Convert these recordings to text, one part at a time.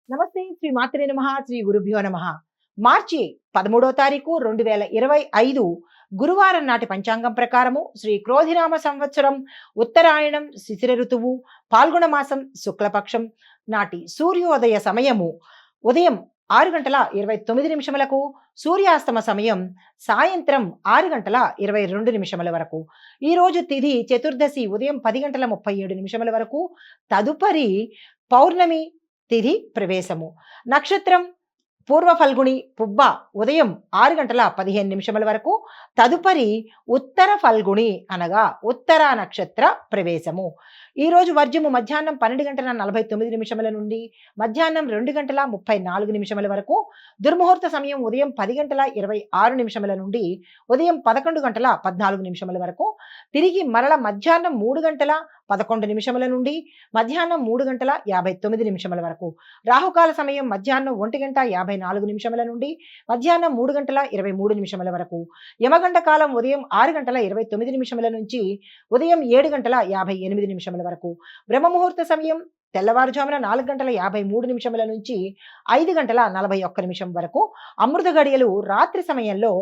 నమస్తే. శ్రీ మాత్రే నమః. శ్రీ గురుభ్యో నమః. మార్చి 13వ తారీఖు 2025 గురువారం నాటి పంచాంగం ప్రకారము శ్రీ క్రోధినామ సంవత్సరం ఉత్తరాయణం శిశిర ఋతువు పాల్గొన మాసం శుక్లపక్షం నాటి సూర్యోదయ సమయము ఉదయం 6:29 సూర్యాస్తమ సమయం సాయంత్రం 6:22 వరకు. ఈ రోజు తిథి చతుర్దశి ఉదయం 10:37 వరకు. తదుపరి పౌర్ణమి తిథి ప్రవేశము. నక్షత్రం పూర్వ ఫల్గుణి పుబ్బ ఉదయం 6:15 వరకు. తదుపరి ఉత్తర ఫల్గుణి అనగా ఉత్తర నక్షత్ర ప్రవేశము. ఈ రోజు వర్జము మధ్యాహ్నం 12:49 నుండి మధ్యాహ్నం 2:34 వరకు. దుర్ముహూర్త సమయం ఉదయం 10:26 నుండి ఉదయం 11:14 వరకు. తిరిగి మరల మధ్యాహ్నం 3:11 నుండి మధ్యాహ్నం 3:59 వరకు. రాహుకాల సమయం మధ్యాహ్నం 1:54 నుండి మధ్యాహ్నం 3:23 వరకు. యమగండ కాలం ఉదయం 6:29 నుంచి ఉదయం 7:58 వరకు. బ్రహ్మముహూర్త సమయం తెల్లవారుజామున 4:53 నుంచి 5:41 వరకు. అమృత గడియలు రాత్రి సమయంలో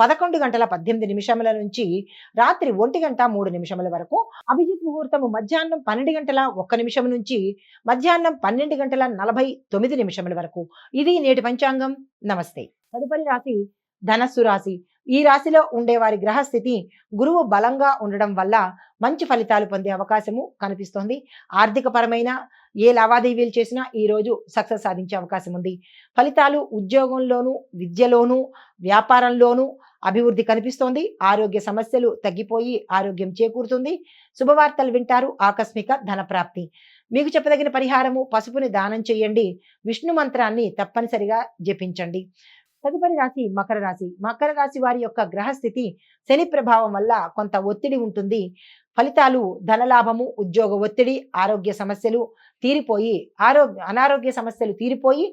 11:18 నుంచి రాత్రి 1:03 వరకు. అభిజిత్ ముహూర్తము మధ్యాహ్నం 12:01 నుంచి మధ్యాహ్నం 12:49 వరకు. ఇది నేటి పంచాంగం. నమస్తే. తదుపరి రాశి ధనస్సు రాశి. ఈ రాశిలో ఉండేవారి గ్రహస్థితి గురువు బలంగా ఉండడం వల్ల మంచి ఫలితాలు పొందే అవకాశము కనిపిస్తోంది. ఆర్థిక పరమైన ఏ లావాదేవీలు చేసినా ఈ రోజు సక్సెస్ సాధించే అవకాశం ఉంది. ఫలితాలు ఉద్యోగంలోనూ విద్యలోనూ వ్యాపారంలోనూ అభివృద్ధి కనిపిస్తోంది. ఆరోగ్య సమస్యలు తగ్గిపోయి ఆరోగ్యం చేకూరుతుంది. శుభవార్తలు వింటారు. ఆకస్మిక ధన ప్రాప్తి. మీకు చెప్పదగిన పరిహారము పసుపుని దానం చేయండి. విష్ణు మంత్రాన్ని తప్పనిసరిగా జపించండి. తదుపరి రాశి మకర రాశి. మకర రాశి వారి యొక్క గ్రహస్థితి శని ప్రభావం వల్ల కొంత ఒత్తిడి ఉంటుంది. ఫలితాలు ధనలాభము, ఉద్యోగ ఒత్తిడి, ఆరోగ్య సమస్యలు తీరిపోయి అనారోగ్య సమస్యలు తీరిపోయి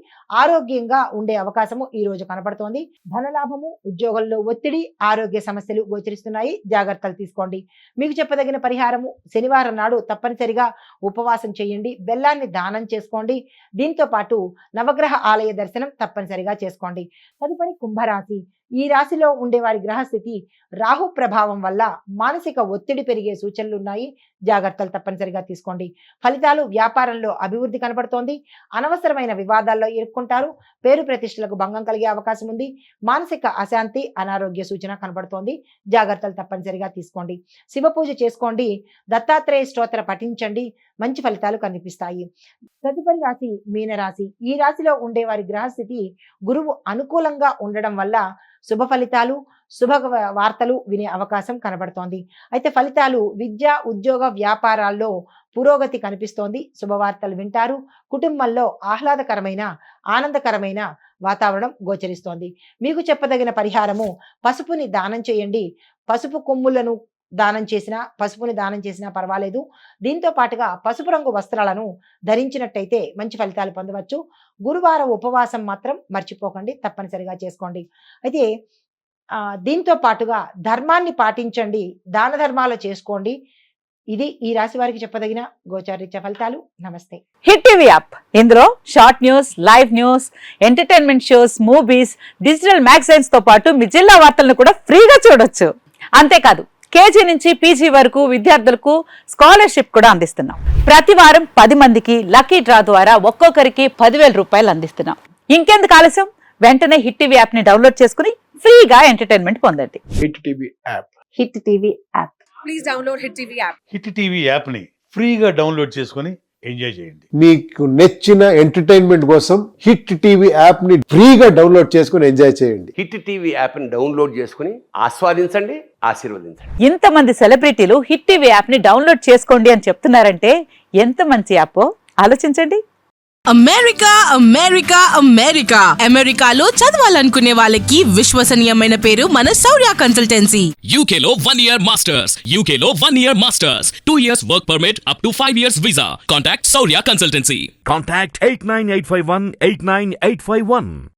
ఆరోగ్యంగా ఉండే అవకాశము ఈ రోజు కనపడుతోంది. ధనలాభము, ఉద్యోగంలో ఒత్తిడి, ఆరోగ్య సమస్యలు గోచరిస్తున్నాయి. జాగ్రత్తలు తీసుకోండి. మీకు చెప్పదగిన పరిహారము శనివారం నాడు తప్పనిసరిగా ఉపవాసం చేయండి. బెల్లాన్ని దానం చేసుకోండి. దీంతో పాటు నవగ్రహ ఆలయ దర్శనం తప్పనిసరిగా చేసుకోండి. తదుపరి కుంభరాశి. ఈ రాశిలో ఉండేవారి గ్రహస్థితి రాహు ప్రభావం వల్ల మానసిక ఒత్తిడి పెరిగే సూచనలు ఉన్నాయి. జాగ్రత్తలు తప్పనిసరిగా తీసుకోండి. ఫలితాలు వ్యాపారంలో అభివృద్ధి కనబడుతోంది. అనవసరమైన వివాదాల్లో ఇరుక్కుంటారు. పేరు ప్రతిష్టలకు భంగం కలిగే అవకాశం ఉంది. మానసిక అశాంతి, అనారోగ్య సూచన కనబడుతోంది. జాగ్రత్తలు తప్పనిసరిగా తీసుకోండి. శివ పూజ చేసుకోండి. దత్తాత్రేయ స్తోత్ర పఠించండి. మంచి ఫలితాలు కనిపిస్తాయి. తదుపరి రాశి మీనరాశి. ఈ రాశిలో ఉండేవారి గ్రహస్థితి గురువు అనుకూలంగా ఉండడం వల్ల శుభ ఫలితాలు, శుభ వార్తలు వినే అవకాశం కనబడుతోంది. అయితే ఫలితాలు విద్య, ఉద్యోగ, వ్యాపారాల్లో పురోగతి కనిపిస్తోంది. శుభవార్తలు వింటారు. కుటుంబంలో ఆహ్లాదకరమైన, ఆనందకరమైన వాతావరణం గోచరిస్తోంది. మీకు చెప్పదగిన పరిహారము పసుపుని దానం చేయండి. పసుపు కొమ్ములను పసుపుని దానం చేసినా పర్వాలేదు. దీంతో పాటుగా పసుపు రంగు వస్త్రాలను ధరించినట్టయితే మంచి ఫలితాలు పొందవచ్చు. గురువారం ఉపవాసం మాత్రం మర్చిపోకండి. తప్పనిసరిగా చేసుకోండి. అయితే దీంతో పాటుగా ధర్మాన్ని పాటించండి. దాన ధర్మాలు చేసుకోండి. ఇది ఈ రాశి వారికి చెప్పదగిన గోచారీత్య ఫలితాలు. నమస్తే. Hit TV app. ఇందులో short news, live news, entertainment shows, movies, digital magazines తో పాటు మీ జిల్లా వార్తలను కూడా ఫ్రీగా చూడొచ్చు. అంతేకాదు కేజీ నుంచి పీజీ వరకు విద్యార్థులకు స్కాలర్షిప్ కూడా అందిస్తున్నాం. ప్రతి వారం 10 మందికి లక్కీ డ్రా ద్వారా ఒక్కొక్కరికి 10,000 రూపాయలు అందిస్తున్నాం. ఇంకెందుకు ఆలస్యం? వెంటనే హిట్ టీవీ యాప్ ని డౌన్లోడ్ చేసుకుని ఫ్రీగా ఎంటర్టైన్మెంట్ పొందండి. Hit TV app. Hit TV app. Please download hit TV app. Hit TV app ని ఫ్రీగా డౌన్లోడ్ చేసుకుని ఎంజాయ్ చేయండి. మీకు నచ్చిన ఎంటర్టైన్మెంట్ కోసం హిట్ టీవీ యాప్ ని ఫ్రీగా డౌన్లోడ్ చేసుకుని ఎంజాయ్ చేయండి. హిట్ టీవీ యాప్ ని డౌన్లోడ్ చేసుకుని ఆస్వాదించండి, ఆశీర్వదించండి. ఇంతమంది సెలబ్రిటీలు హిట్ టీవీ యాప్ ని డౌన్లోడ్ చేసుకోండి అని చెప్తున్నారంటే ఎంత మంచి యాప్ ఆలోచించండి. అమెరికా అమెరికా అమెరికా అమెరికాలో చదవాలనుకునే వాళ్ళకి విశ్వసనీయమైన పేరు మన శౌర్య కన్సల్టెన్సీ. UK లో 1 year masters. UK లో 1 year masters. 2 years work permit up to 5 years visa. Contact Saurya Consultancy. Contact 89851 89851.